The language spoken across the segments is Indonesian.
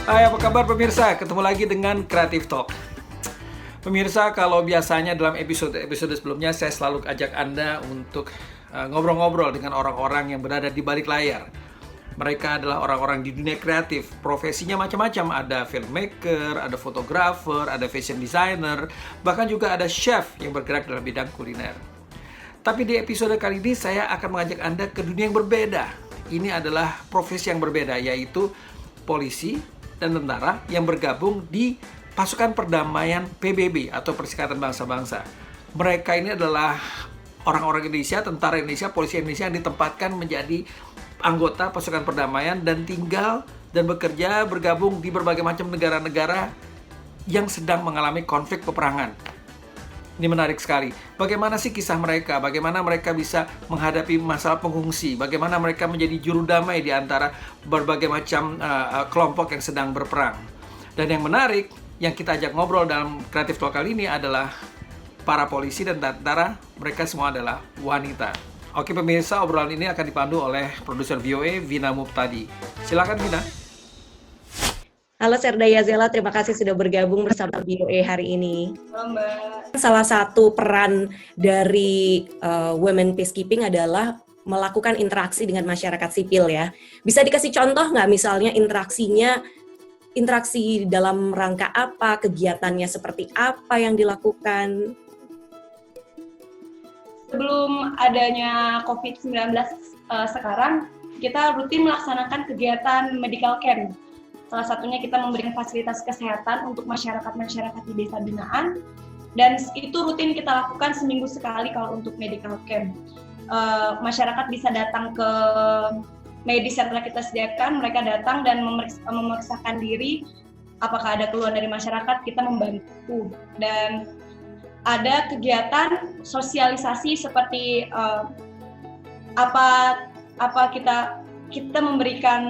Hai, apa kabar pemirsa? Ketemu lagi dengan Creative Talk. Pemirsa, kalau biasanya dalam episode sebelumnya saya selalu ajak Anda untuk ngobrol-ngobrol dengan orang-orang yang berada di balik layar. Mereka adalah orang-orang di dunia kreatif, profesinya macam-macam. Ada filmmaker, ada fotografer, ada fashion designer, bahkan juga ada chef yang bergerak dalam bidang kuliner. Tapi di episode kali ini saya akan mengajak Anda ke dunia yang berbeda. Ini adalah profesi yang berbeda, yaitu polisi dan tentara yang bergabung di pasukan perdamaian PBB atau Perserikatan Bangsa-Bangsa. Mereka ini adalah orang-orang Indonesia, tentara Indonesia, polisi Indonesia yang ditempatkan menjadi anggota pasukan perdamaian dan tinggal dan bekerja bergabung di berbagai macam negara-negara yang sedang mengalami konflik peperangan. Ini menarik sekali. Bagaimana sih kisah mereka? Bagaimana mereka bisa menghadapi masalah pengungsi? Bagaimana mereka menjadi juru damai di antara berbagai macam kelompok yang sedang berperang? Dan yang menarik, yang kita ajak ngobrol dalam Creative Talk kali ini adalah para polisi dan tentara. Mereka semua adalah wanita. Oke pemirsa, obrolan ini akan dipandu oleh produser VOA, Vina Muptadi. Silakan Vina. Halo Serdaya Zela, terima kasih sudah bergabung bersama VOA hari ini. Halo Mbak. Salah satu peran dari Women Peacekeeping adalah melakukan interaksi dengan masyarakat sipil ya. Bisa dikasih contoh nggak misalnya interaksi dalam rangka apa, kegiatannya seperti apa yang dilakukan? Sebelum adanya COVID-19 sekarang, kita rutin melaksanakan kegiatan medical camp. Salah satunya kita memberikan fasilitas kesehatan untuk masyarakat-masyarakat di desa binaan, dan itu rutin kita lakukan seminggu sekali kalau untuk medical camp. Masyarakat bisa datang ke medis yang telah kita sediakan, mereka datang dan memeriksakan diri, apakah ada keluhan dari masyarakat, kita membantu. Dan ada kegiatan sosialisasi seperti apa kita memberikan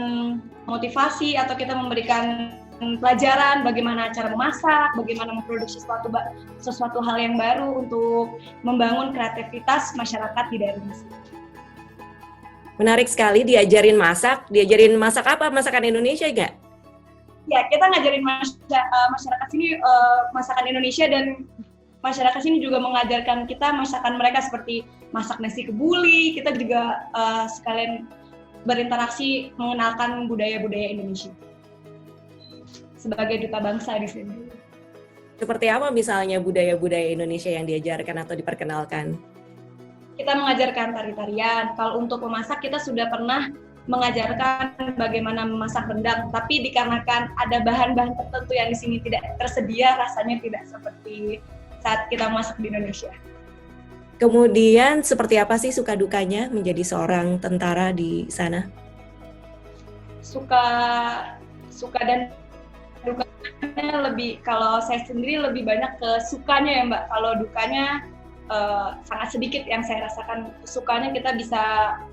motivasi atau kita memberikan pelajaran bagaimana cara memasak, bagaimana memproduksi sesuatu hal yang baru untuk membangun kreativitas masyarakat di daerah ini. Menarik sekali, diajarin masak apa? Masakan Indonesia nggak? Ya, kita ngajarin masyarakat sini masakan Indonesia, dan masyarakat sini juga mengajarkan kita masakan mereka seperti masak nasi kebuli. Kita juga sekalian berinteraksi mengenalkan budaya-budaya Indonesia sebagai duta bangsa di sini. Seperti apa misalnya budaya-budaya Indonesia yang diajarkan atau diperkenalkan? Kita mengajarkan tari-tarian. Kalau untuk memasak kita sudah pernah mengajarkan bagaimana memasak rendang, tapi dikarenakan ada bahan-bahan tertentu yang di sini tidak tersedia, rasanya tidak seperti saat kita masak di Indonesia. Kemudian seperti apa sih suka dukanya menjadi seorang tentara di sana? Suka dan dukanya lebih, kalau saya sendiri lebih banyak ke sukanya ya Mbak. Kalau dukanya sangat sedikit yang saya rasakan. Sukanya kita bisa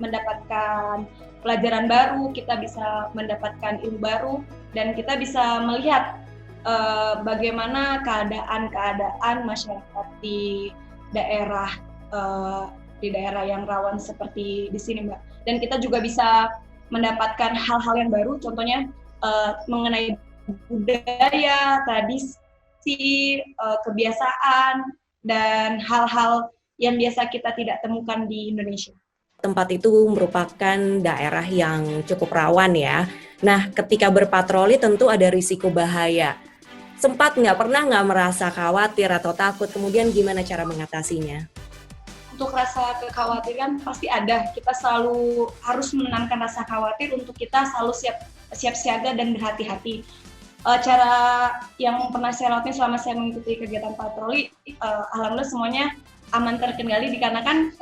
mendapatkan pelajaran baru, kita bisa mendapatkan ilmu baru, dan kita bisa melihat bagaimana keadaan masyarakat di daerah yang rawan seperti di sini Mbak. Dan kita juga bisa mendapatkan hal-hal yang baru, contohnya mengenai budaya, tradisi, kebiasaan, dan hal-hal yang biasa kita tidak temukan di Indonesia. Tempat itu merupakan daerah yang cukup rawan ya. Nah, ketika berpatroli tentu ada risiko bahaya. Pernah nggak merasa khawatir atau takut? Kemudian gimana cara mengatasinya? Untuk rasa kekhawatiran pasti ada. Kita selalu harus menenangkan rasa khawatir untuk kita selalu siap siaga dan berhati-hati. Cara yang pernah saya lakukan selama saya mengikuti kegiatan patroli, alhamdulillah semuanya aman terkendali, dikarenakan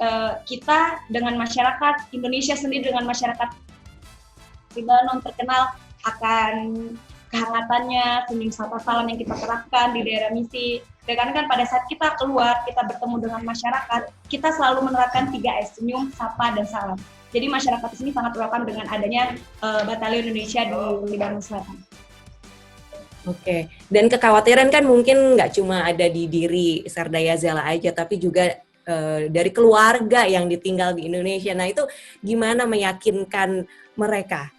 kita dengan masyarakat Indonesia sendiri, dengan masyarakat Lebanon terkenal akan kehangatannya, senyum sapa salam yang kita terapkan di daerah misi. Karena kan pada saat kita keluar, kita bertemu dengan masyarakat, kita selalu menerapkan 3S, senyum, sapa, dan salam. Jadi masyarakat di sini sangat welcome dengan adanya Batalion Indonesia di Libanon Selatan. Oke, dan kekhawatiran kan mungkin nggak cuma ada di diri Serdaya Zela aja, tapi juga dari keluarga yang ditinggal di Indonesia. Nah itu gimana meyakinkan mereka?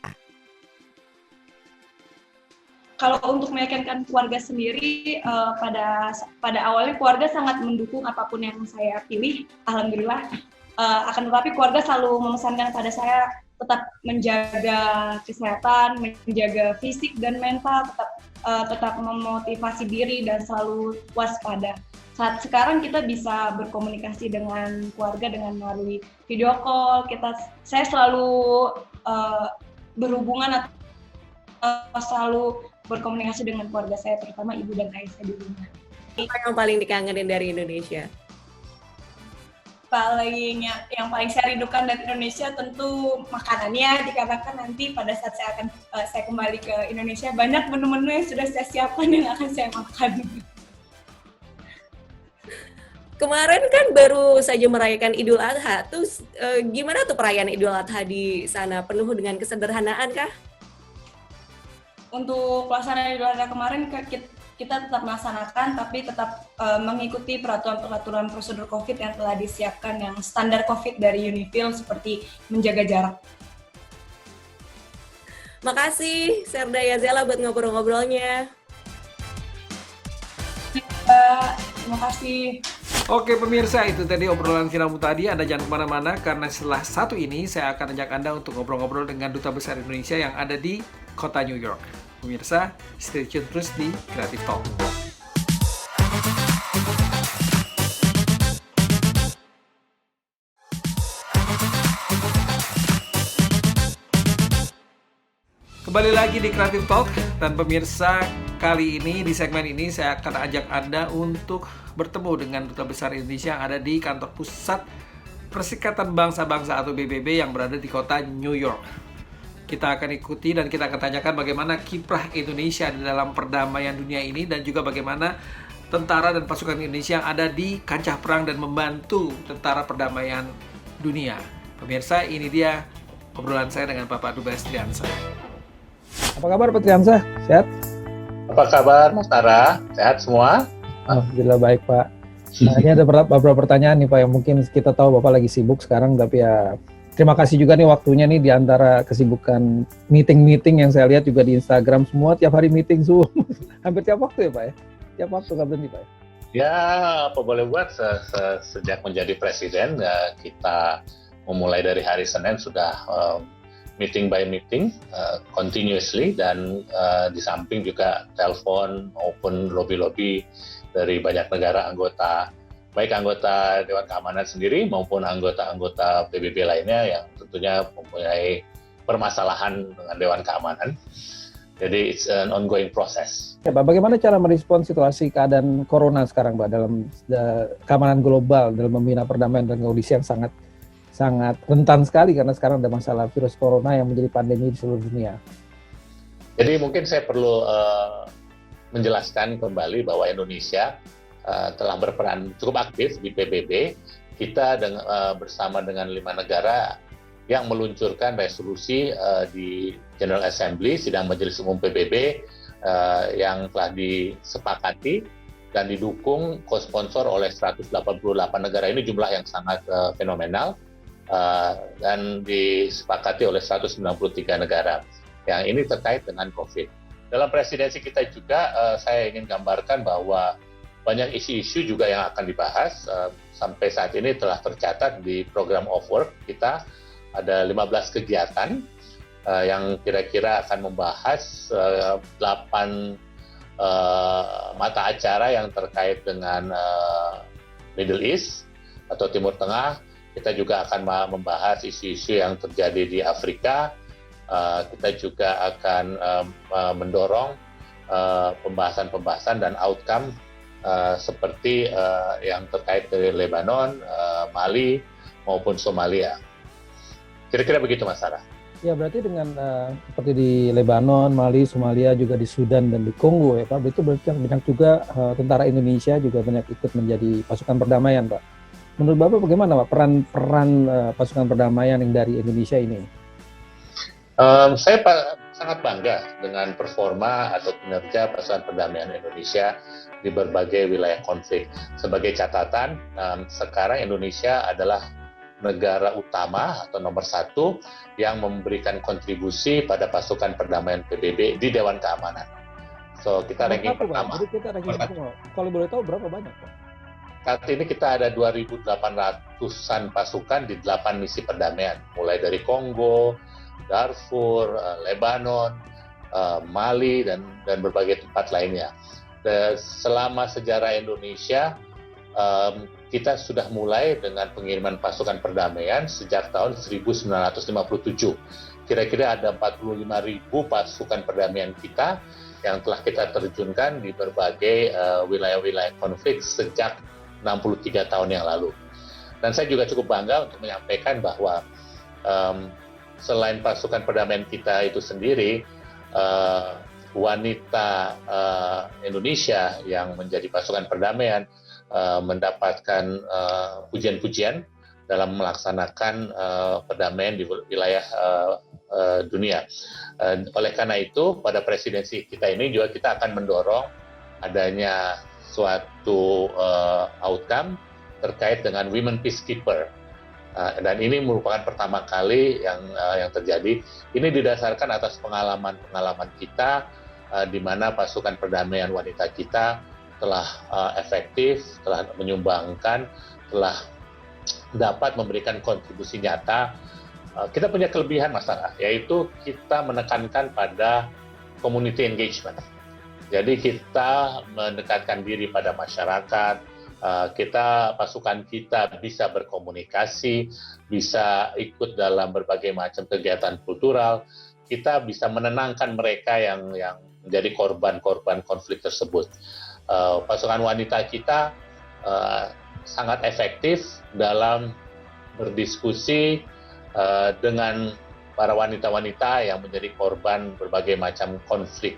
kalau untuk meyakinkan keluarga sendiri, pada awalnya keluarga sangat mendukung apapun yang saya pilih, alhamdulillah. Akan tetapi keluarga selalu memesankan pada saya tetap menjaga kesehatan, menjaga fisik dan mental, tetap memotivasi diri dan selalu waspada. Saat sekarang kita bisa berkomunikasi dengan keluarga dengan melalui video call. Saya selalu berhubungan atau selalu berkomunikasi dengan keluarga saya, terutama ibu dan ayah saya di rumah. Apa yang paling dikangenin dari Indonesia? Yang paling saya rindukan dari Indonesia tentu makanannya, dikarenakan nanti pada saat saya kembali ke Indonesia banyak menu-menu yang sudah saya siapkan yang akan saya makan. Kemarin kan baru saja merayakan Idul Adha, terus gimana tuh perayaan Idul Adha di sana? Penuh dengan kesederhanaan kah? Untuk pelaksanaan Idul Adha kemarin kita tetap melaksanakan, tapi tetap mengikuti peraturan prosedur COVID yang telah disiapkan, yang standar COVID dari Unifil, seperti menjaga jarak. Makasih Serda Yazela buat ngobrol-ngobrolnya. Terima kasih. Oke pemirsa, itu tadi obrolan Kinamu tadi. Anda jangan kemana-mana, karena setelah satu ini saya akan ajak Anda untuk ngobrol-ngobrol dengan Duta Besar Indonesia yang ada di kota New York. Pemirsa, stay tune terus di Creative Talk. Kembali lagi di Creative Talk, dan pemirsa, kali ini di segmen ini saya akan ajak Anda untuk bertemu dengan Duta Besar Indonesia yang ada di kantor pusat Perserikatan Bangsa-Bangsa atau PBB yang berada di kota New York. Kita akan ikuti dan kita akan tanyakan bagaimana kiprah Indonesia di dalam perdamaian dunia ini, dan juga bagaimana tentara dan pasukan Indonesia yang ada di kancah perang dan membantu tentara perdamaian dunia. Pemirsa, ini dia obrolan saya dengan Bapak Dubes Triansyah. Apa kabar Pak Triansyah? Sehat? Apa kabar Mas Tara? Sehat semua? Alhamdulillah baik Pak. Nah, ini ada beberapa pertanyaan nih Pak, yang mungkin kita tahu Bapak lagi sibuk sekarang, tapi ya terima kasih juga nih waktunya nih di antara kesibukan meeting-meeting yang saya lihat juga di Instagram, semua tiap hari meeting Zoom. Hampir tiap waktu ya Pak ya? Tiap waktu nggak berhenti Pak ya? Ya, apa boleh buat, sejak menjadi presiden kita memulai dari hari Senin sudah meeting by meeting continuously, dan di samping juga telepon maupun lobby-lobby dari banyak negara anggota, baik anggota Dewan Keamanan sendiri maupun anggota-anggota PBB lainnya yang tentunya mempunyai permasalahan dengan Dewan Keamanan. Jadi it's an ongoing process. Ya Pak, bagaimana cara merespon situasi keadaan corona sekarang Pak dalam keamanan global, dalam membina perdamaian dan kondisi yang sangat rentan sekali, karena sekarang ada masalah virus corona yang menjadi pandemi di seluruh dunia. Jadi mungkin saya perlu menjelaskan kembali bahwa Indonesia telah berperan cukup aktif di PBB. Kita bersama dengan 5 negara yang meluncurkan resolusi di General Assembly, sidang Majelis Umum PBB, yang telah disepakati dan didukung co-sponsor oleh 188 negara. Ini jumlah yang sangat fenomenal, dan disepakati oleh 193 negara. Yang ini terkait dengan COVID. Dalam presidensi kita juga, saya ingin gambarkan bahwa banyak isu-isu juga yang akan dibahas. Sampai saat ini telah tercatat di program of work kita ada 15 kegiatan yang kira-kira akan membahas 8 mata acara yang terkait dengan Middle East atau Timur Tengah. Kita juga akan membahas isu-isu yang terjadi di Afrika. Kita juga akan mendorong pembahasan-pembahasan dan outcome seperti yang terkait dari Lebanon, Mali, maupun Somalia. Kira-kira begitu Mas Sarah. Ya berarti dengan seperti di Lebanon, Mali, Somalia, juga di Sudan dan di Kongo ya Pak, itu berarti banyak juga tentara Indonesia juga banyak ikut menjadi pasukan perdamaian Pak. Menurut Bapak bagaimana Pak peran pasukan perdamaian yang dari Indonesia ini? Saya sangat bangga dengan performa atau kinerja pasukan perdamaian Indonesia di berbagai wilayah konflik. Sebagai catatan, sekarang Indonesia adalah negara utama atau nomor 1 yang memberikan kontribusi pada pasukan perdamaian PBB di Dewan Keamanan. So kita ranking Satu, Pak. pertama. Jadi kita ranking pertama. Kalau boleh tahu berapa banyak, Pak? Saat ini kita ada 2.800-an pasukan di 8 misi perdamaian, mulai dari Kongo, Darfur, Lebanon, Mali, dan berbagai tempat lainnya. Selama sejarah Indonesia, kita sudah mulai dengan pengiriman pasukan perdamaian sejak tahun 1957. Kira-kira ada 45.000 pasukan perdamaian kita yang telah kita terjunkan di berbagai wilayah-wilayah konflik sejak 63 tahun yang lalu. Dan saya juga cukup bangga untuk menyampaikan bahwa selain pasukan perdamaian kita itu sendiri, wanita Indonesia yang menjadi pasukan perdamaian mendapatkan pujian-pujian dalam melaksanakan perdamaian di wilayah dunia. Oleh karena itu, pada presidensi kita ini juga kita akan mendorong adanya suatu outcome terkait dengan women peacekeeper. Dan ini merupakan pertama kali yang terjadi. Ini didasarkan atas pengalaman kita, di mana pasukan perdamaian wanita kita telah efektif, telah menyumbangkan, telah dapat memberikan kontribusi nyata. Kita punya kelebihan masalah, yaitu kita menekankan pada community engagement. Jadi kita mendekatkan diri pada masyarakat, pasukan kita bisa berkomunikasi, bisa ikut dalam berbagai macam kegiatan kultural, kita bisa menenangkan mereka yang menjadi korban-korban konflik tersebut. Pasukan wanita kita sangat efektif dalam berdiskusi dengan para wanita-wanita yang menjadi korban berbagai macam konflik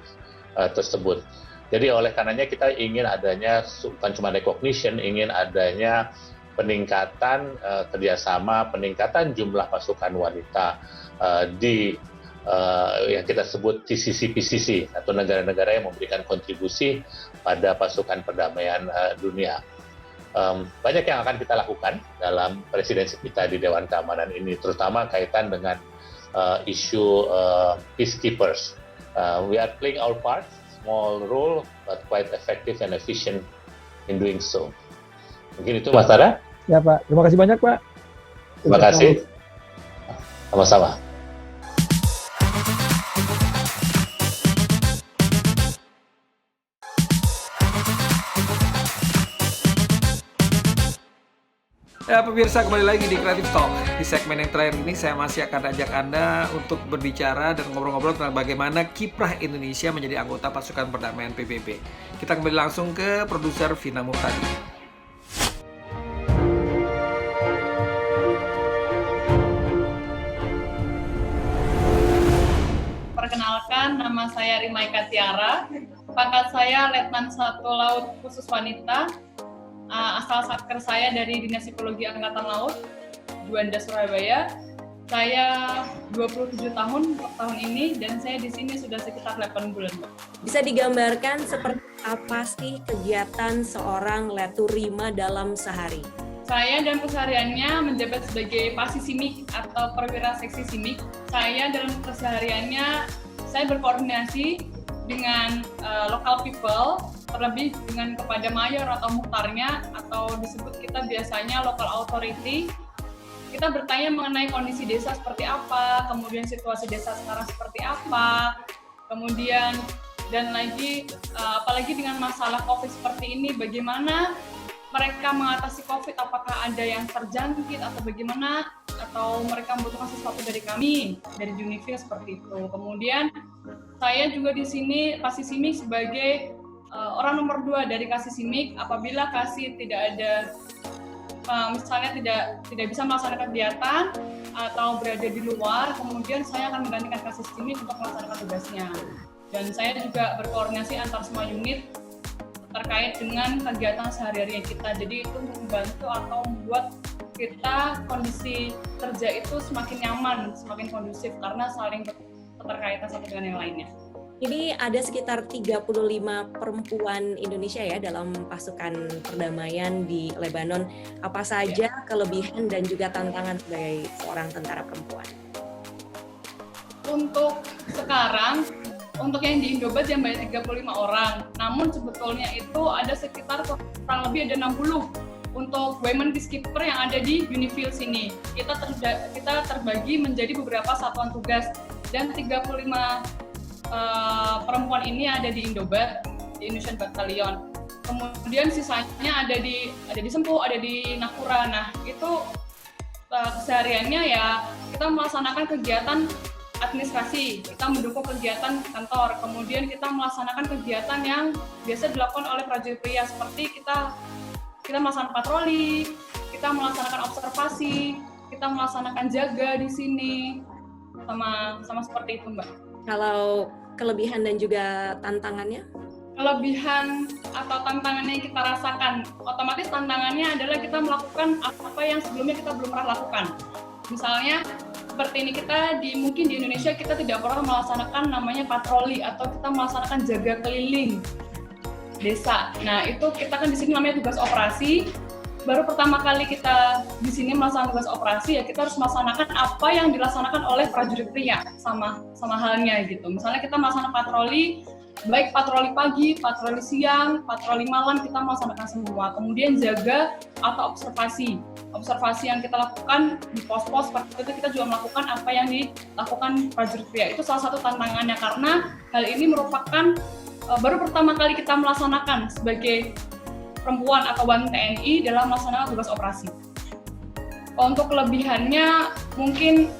tersebut. Jadi oleh karenanya kita ingin adanya bukan cuma recognition, ingin adanya peningkatan kerjasama, peningkatan jumlah pasukan wanita di yang kita sebut TCC/PCC atau negara-negara yang memberikan kontribusi pada pasukan perdamaian dunia. Banyak yang akan kita lakukan dalam presidensi kita di Dewan Keamanan ini, terutama kaitan dengan isu peacekeepers. We are playing our part, small role, but quite effective and efficient in doing so. Mungkin itu Mas Tara. Ya Pak, terima kasih banyak Pak. Terima kasih. Sama-sama. Ya pemirsa, kembali lagi di Creative Talk. Di segmen yang terakhir ini saya masih akan ajak Anda untuk berbicara dan ngobrol-ngobrol tentang bagaimana kiprah Indonesia menjadi anggota pasukan perdamaian PBB. Kita kembali langsung ke produser Vina Muhtadi. Perkenalkan, nama saya Rimaika Tiara. Pangkat saya Letnan 1 Laut Khusus Wanita. Asal satker saya dari Dinas Psikologi Angkatan Laut, Juanda, Surabaya. Saya 27 tahun untuk tahun ini dan saya di sini sudah sekitar 8 bulan. Bisa digambarkan seperti apa sih kegiatan seorang Letu Rima dalam sehari? Saya dan kesehariannya menjabat sebagai Pasisimik atau perwira seksi simik. Saya dalam kesehariannya saya berkoordinasi dengan local people, terlebih dengan kepada mayor atau muhtarnya, atau disebut kita biasanya local authority. Kita bertanya mengenai kondisi desa seperti apa, kemudian situasi desa sekarang seperti apa, kemudian dan lagi apalagi dengan masalah COVID seperti ini, bagaimana mereka mengatasi COVID, apakah ada yang terjangkit atau bagaimana, atau mereka membutuhkan sesuatu dari kami, dari Junifil seperti itu. Kemudian saya juga di sini Pasisimik sebagai orang nomor 2 dari Kasisimik. Apabila Kasi tidak ada, misalnya tidak bisa melaksanakan kegiatan atau berada di luar, kemudian saya akan menggantikan Kasisimik untuk melaksanakan tugasnya. Dan saya juga berkoordinasi antar semua unit terkait dengan kegiatan sehari-hari kita. Jadi itu membantu atau membuat kita kondisi kerja itu semakin nyaman, semakin kondusif karena saling keterkaitan satu dengan yang lainnya. Ini ada sekitar 35 perempuan Indonesia ya dalam pasukan perdamaian di Lebanon. Apa saja kelebihan dan juga tantangan sebagai seorang tentara perempuan? Untuk sekarang, untuk yang di Indobat yang banyak 35 orang. Namun sebetulnya itu ada sekitar kurang lebih ada 60 untuk women peacekeeper yang ada di Unifil sini. Kita terbagi menjadi beberapa satuan tugas dan 35 perempuan ini ada di Indobat, di Indonesian Battalion. Kemudian sisanya ada di Sempu, ada di Nakura. Nah, itu kesehariannya ya kita melaksanakan kegiatan administrasi, kita mendukung kegiatan kantor, kemudian kita melaksanakan kegiatan yang biasa dilakukan oleh prajurit pria seperti kita melaksanakan patroli, kita melaksanakan observasi, kita melaksanakan jaga di sini, sama seperti itu, Mbak. Kalau kelebihan dan juga tantangannya? Kelebihan atau tantangannya yang kita rasakan, otomatis tantangannya adalah kita melakukan apa yang sebelumnya kita belum pernah lakukan. Misalnya seperti ini, mungkin di Indonesia kita tidak pernah melaksanakan namanya patroli atau kita melaksanakan jaga keliling desa. Nah, itu kita kan di sini namanya tugas operasi. Baru pertama kali kita di sini melaksanakan tugas operasi, ya kita harus melaksanakan apa yang dilaksanakan oleh prajurit pria, sama halnya gitu. Misalnya kita melaksanakan patroli, baik patroli pagi, patroli siang, patroli malam, kita melaksanakan semua. Kemudian jaga atau observasi yang kita lakukan di pos-pos seperti itu, kita juga melakukan apa yang dilakukan prajurit pria. Itu salah satu tantangannya karena hal ini merupakan baru pertama kali kita melaksanakan sebagai perempuan atau wanita TNI dalam melaksanakan tugas operasi. Untuk kelebihannya mungkin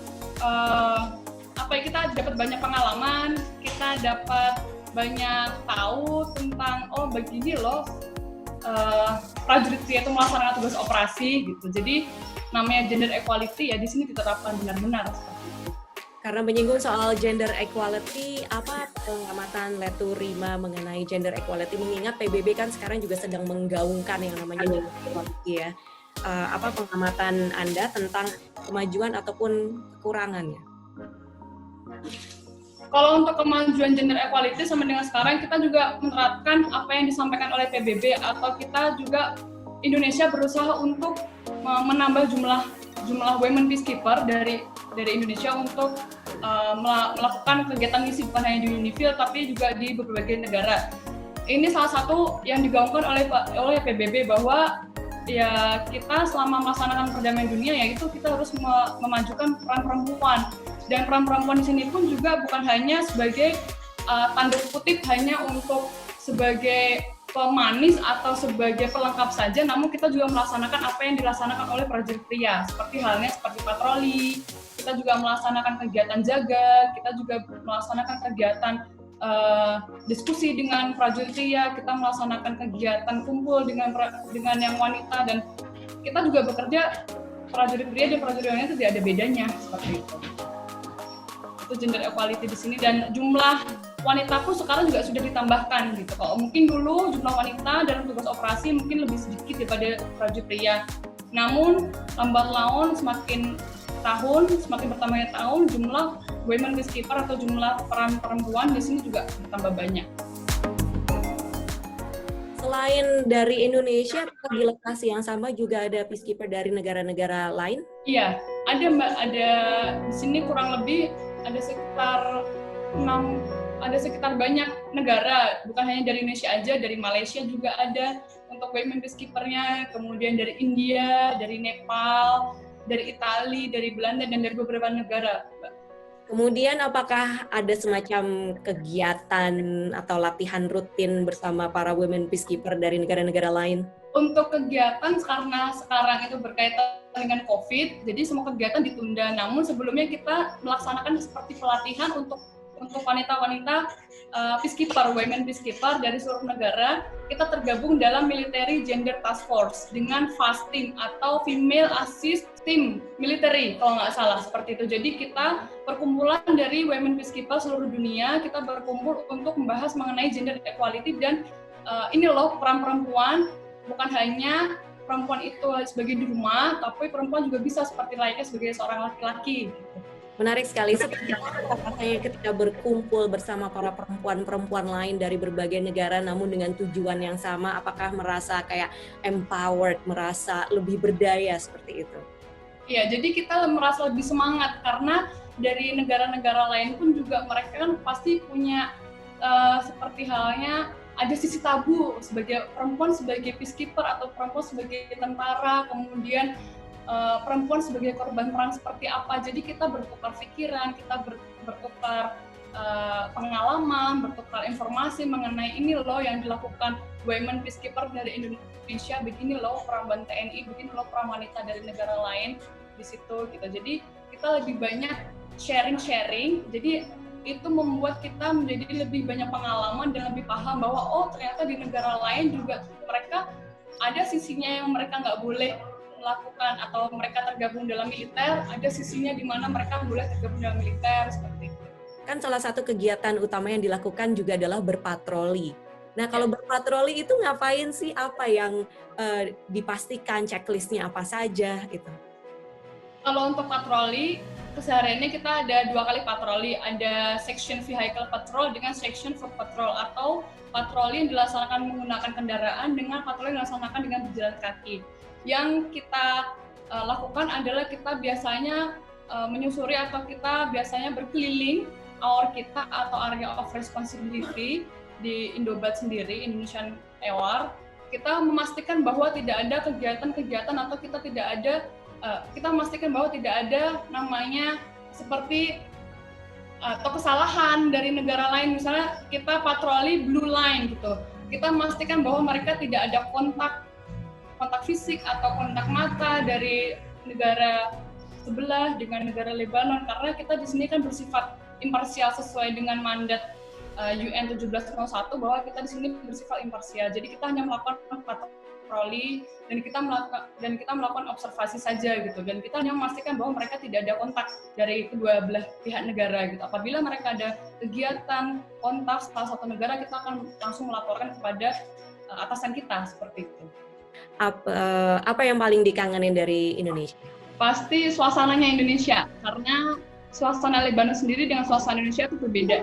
kita dapat banyak pengalaman, kita dapat banyak tahu tentang begini loh prajurit pria itu melaksanakan tugas operasi gitu. Jadi namanya gender equality ya di sini diterapkan benar-benar seperti itu. Karena menyinggung soal gender equality, apa pengamatan Letu Rima mengenai gender equality? Mengingat PBB kan sekarang juga sedang menggaungkan yang namanya gender equality ya. Apa pengamatan Anda tentang kemajuan ataupun kekurangannya? Kalau untuk kemajuan gender equality sama dengan sekarang, kita juga menerapkan apa yang disampaikan oleh PBB, atau kita juga Indonesia berusaha untuk menambah jumlah women peacekeeper dari Indonesia untuk melakukan kegiatan misi bukan hanya di Unifil tapi juga di berbagai negara. Ini salah satu yang digaungkan oleh PBB bahwa ya kita selama melaksanakan perdamaian dunia yaitu kita harus memajukan peran perempuan. Dan peran perempuan di sini pun juga bukan hanya sebagai tanda kutip hanya untuk sebagai pemanis atau sebagai pelengkap saja, namun kita juga melaksanakan apa yang dilaksanakan oleh prajurit pria, seperti halnya seperti patroli, kita juga melaksanakan kegiatan jaga, kita juga melaksanakan kegiatan diskusi dengan prajurit pria, kita melaksanakan kegiatan kumpul dengan yang wanita, dan kita juga bekerja prajurit pria dan prajurit wanita tidak ada bedanya seperti itu. Itu gender equality di sini, dan jumlah wanita pun sekarang juga sudah ditambahkan gitu. Kalau mungkin dulu jumlah wanita dalam tugas operasi mungkin lebih sedikit daripada prajurit pria. Namun lambat laun semakin bertambahnya tahun jumlah women peacekeeper atau jumlah peran perempuan di sini juga bertambah banyak. Selain dari Indonesia, di lokasi yang sama juga ada peacekeeper dari negara-negara lain? Iya, ada Mbak, ada di sini kurang lebih ada sekitar banyak negara, bukan hanya dari Indonesia aja, dari Malaysia juga ada untuk women peacekeeper-nya, kemudian dari India, dari Nepal, dari Italia, dari Belanda, dan dari beberapa negara, Mbak. Kemudian apakah ada semacam kegiatan atau latihan rutin bersama para women peacekeeper dari negara-negara lain? Untuk kegiatan karena sekarang itu berkaitan dengan COVID, jadi semua kegiatan ditunda. Namun sebelumnya kita melaksanakan seperti pelatihan untuk wanita-wanita peacekeeper, women peacekeeper dari seluruh negara. Kita tergabung dalam Military Gender Task Force dengan FASTIM atau Female Assist Team Military kalau nggak salah seperti itu. Jadi kita perkumpulan dari women peacekeeper seluruh dunia, kita berkumpul untuk membahas mengenai gender equality dan ini loh peran perempuan, bukan hanya perempuan itu sebagai di rumah, tapi perempuan juga bisa seperti layaknya sebagai seorang laki-laki. Gitu. Menarik sekali, seperti apa rasanya ketika berkumpul bersama para perempuan-perempuan lain dari berbagai negara namun dengan tujuan yang sama, apakah merasa kayak empowered, merasa lebih berdaya seperti itu? Iya, jadi kita merasa lebih semangat karena dari negara-negara lain pun juga mereka kan pasti punya seperti halnya ada sisi tabu sebagai perempuan sebagai peacekeeper atau perempuan sebagai tentara, kemudian perempuan sebagai korban perang seperti apa. Jadi kita bertukar pikiran, kita bertukar pengalaman, bertukar informasi mengenai ini loh yang dilakukan women peacekeeper dari Indonesia, begini loh peran TNI, begini loh peran wanita dari negara lain di situ gitu. Jadi kita lebih banyak sharing. Jadi itu membuat kita menjadi lebih banyak pengalaman dan lebih paham bahwa oh ternyata di negara lain juga mereka ada sisinya yang mereka nggak boleh lakukan, atau mereka tergabung dalam militer, ada sisinya di mana mereka boleh tergabung dalam militer, seperti itu. Kan salah satu kegiatan utama yang dilakukan juga adalah berpatroli. Nah, kalau berpatroli itu ngapain sih? Apa yang dipastikan, checklistnya apa saja gitu? Kalau untuk patroli, kesehariannya kita ada 2 kali patroli, ada section vehicle patrol dengan section foot patrol, atau patroli yang dilaksanakan menggunakan kendaraan dengan patroli yang dilaksanakan dengan berjalan kaki. Yang kita lakukan adalah kita biasanya menyusuri atau kita biasanya berkeliling AOR kita atau Area of Responsibility di Indobat sendiri, Indonesian AOR. Kita memastikan bahwa tidak ada kegiatan-kegiatan atau kita memastikan bahwa tidak ada namanya seperti atau kesalahan dari negara lain. Misalnya kita patroli blue line gitu, kita memastikan bahwa mereka tidak ada kontak fisik atau kontak mata dari negara sebelah dengan negara Lebanon, karena kita di sini kan bersifat imparsial sesuai dengan mandat UN 1701 bahwa kita di sini bersifat imparsial. Jadi kita hanya melakukan patroli dan kita melakukan observasi saja gitu, dan kita hanya memastikan bahwa mereka tidak ada kontak dari kedua belah pihak negara gitu. Apabila mereka ada kegiatan kontak salah satu negara, kita akan langsung melaporkan kepada atasan kita seperti itu. Apa yang paling dikangenin dari Indonesia? Pasti suasananya Indonesia, karena suasana Lebanon sendiri dengan suasana Indonesia itu berbeda.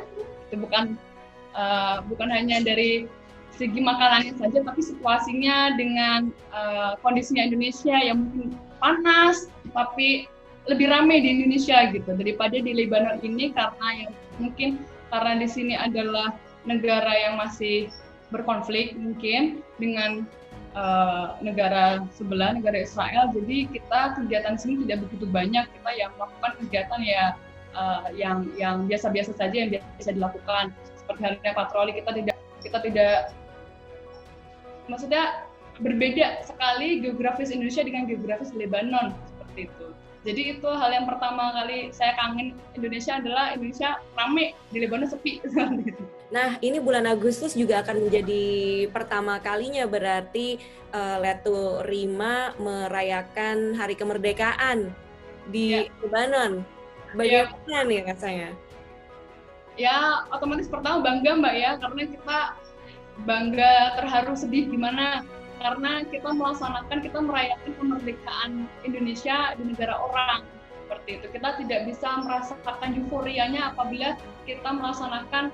Itu bukan hanya dari segi makanannya saja, tapi situasinya dengan kondisinya Indonesia yang mungkin panas, tapi lebih ramai di Indonesia gitu daripada di Lebanon ini, karena di sini adalah negara yang masih berkonflik mungkin dengan negara sebelah, negara Israel. Jadi kita kegiatan sini tidak begitu banyak, kita yang melakukan kegiatan yang biasa-biasa saja yang biasa dilakukan. Seperti halnya patroli, kita tidak maksudnya berbeda sekali geografis Indonesia dengan geografis Lebanon, seperti itu. Jadi itu hal yang pertama kali saya kangen Indonesia adalah Indonesia rame, di Lebanon sepi. Nah, ini bulan Agustus juga akan menjadi pertama kalinya berarti Letu Rima merayakan Hari Kemerdekaan di Lebanon. Bagaimana nih rasanya? Ya, otomatis pertama bangga Mbak ya, karena kita bangga, terharu, sedih gimana, karena kita merayakan kemerdekaan Indonesia di negara orang, seperti itu. Kita tidak bisa merasakan euforianya apabila kita melaksanakan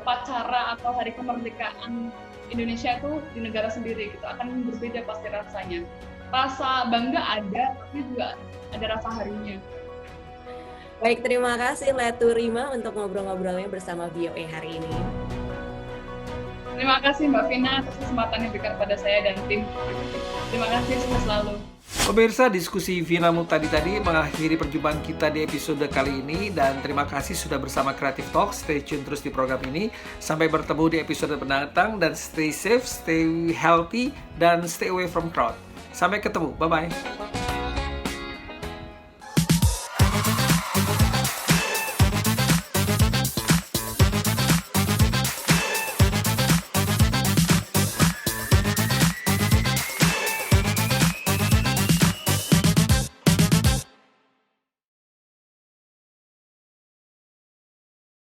upacara atau hari kemerdekaan Indonesia itu di negara sendiri, gitu. Akan berbeda pasti rasanya. Rasa bangga ada, tapi juga ada rasa harunya. Baik, terima kasih Letu Rima untuk ngobrol-ngobrolnya bersama VOA hari ini. Terima kasih Mbak Vina atas kesempatan yang diberikan pada saya dan tim. Terima kasih, sukses selalu. Pemirsa, diskusi Vina Muhtadi tadi mengakhiri perjumpaan kita di episode kali ini, dan terima kasih sudah bersama Creative Talk. Stay tune terus di program ini. Sampai bertemu di episode mendatang, dan stay safe, stay healthy, dan stay away from crowd. Sampai ketemu, bye-bye.